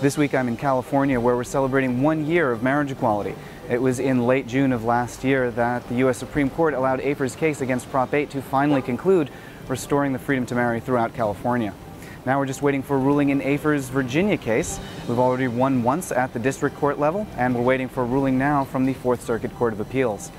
This week I'm in California, where we're celebrating 1 year of marriage equality. It was in late June of last year that the U.S. Supreme Court allowed AFER's case against Prop 8 to finally conclude, restoring the freedom to marry throughout California. Now we're just waiting for a ruling in AFER's Virginia case. We've already won once at the district court level, and we're waiting for a ruling now from the Fourth Circuit Court of Appeals.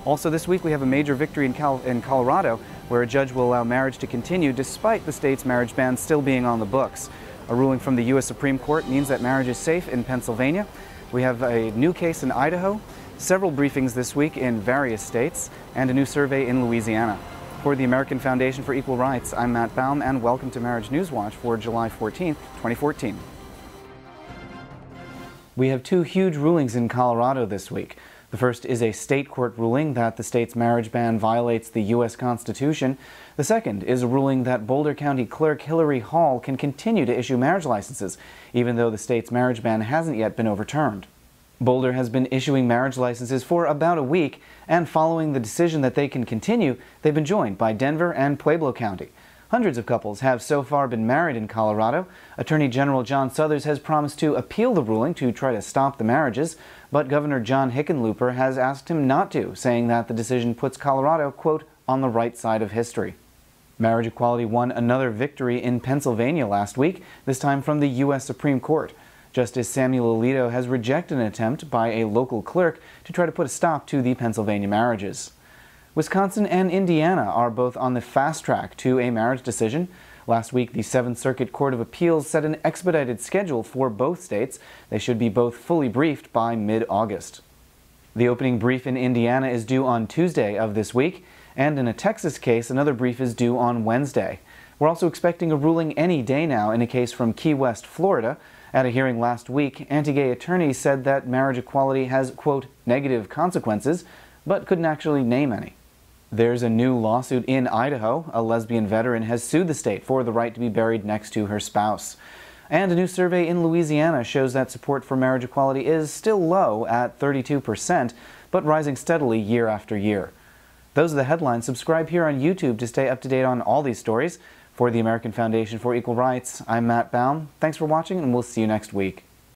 Also this week we have a major victory in Colorado, where a judge will allow marriage to continue despite the state's marriage ban still being on the books. A ruling from the U.S. Supreme Court means that marriage is safe in Pennsylvania. We have a new case in Idaho, several briefings this week in various states, and a new survey in Louisiana. For the American Foundation for Equal Rights, I'm Matt Baum, and welcome to Marriage News Watch for July 14th, 2014. We have two huge rulings in Colorado this week. The first is a state court ruling that the state's marriage ban violates the U.S. Constitution. The second is a ruling that Boulder County Clerk Hillary Hall can continue to issue marriage licenses, even though the state's marriage ban hasn't yet been overturned. Boulder has been issuing marriage licenses for about a week, and following the decision that they can continue, they've been joined by Denver and Pueblo County. Hundreds of couples have so far been married in Colorado. Attorney General John Suthers has promised to appeal the ruling to try to stop the marriages, but Governor John Hickenlooper has asked him not to, saying that the decision puts Colorado, quote, on the right side of history. Marriage equality won another victory in Pennsylvania last week, this time from the U.S. Supreme Court. Justice Samuel Alito has rejected an attempt by a local clerk to try to put a stop to the Pennsylvania marriages. Wisconsin and Indiana are both on the fast track to a marriage decision. Last week, the Seventh Circuit Court of Appeals set an expedited schedule for both states. They should be both fully briefed by mid-August. The opening brief in Indiana is due on Tuesday of this week, and in a Texas case, another brief is due on Wednesday. We're also expecting a ruling any day now in a case from Key West, Florida. At a hearing last week, anti-gay attorneys said that marriage equality has, quote, negative consequences, but couldn't actually name any. There's a new lawsuit in Idaho. A lesbian veteran has sued the state for the right to be buried next to her spouse. And a new survey in Louisiana shows that support for marriage equality is still low at 32%, but rising steadily year after year. Those are the headlines. Subscribe here on YouTube to stay up to date on all these stories. For the American Foundation for Equal Rights, I'm Matt Baum. Thanks for watching, and we'll see you next week.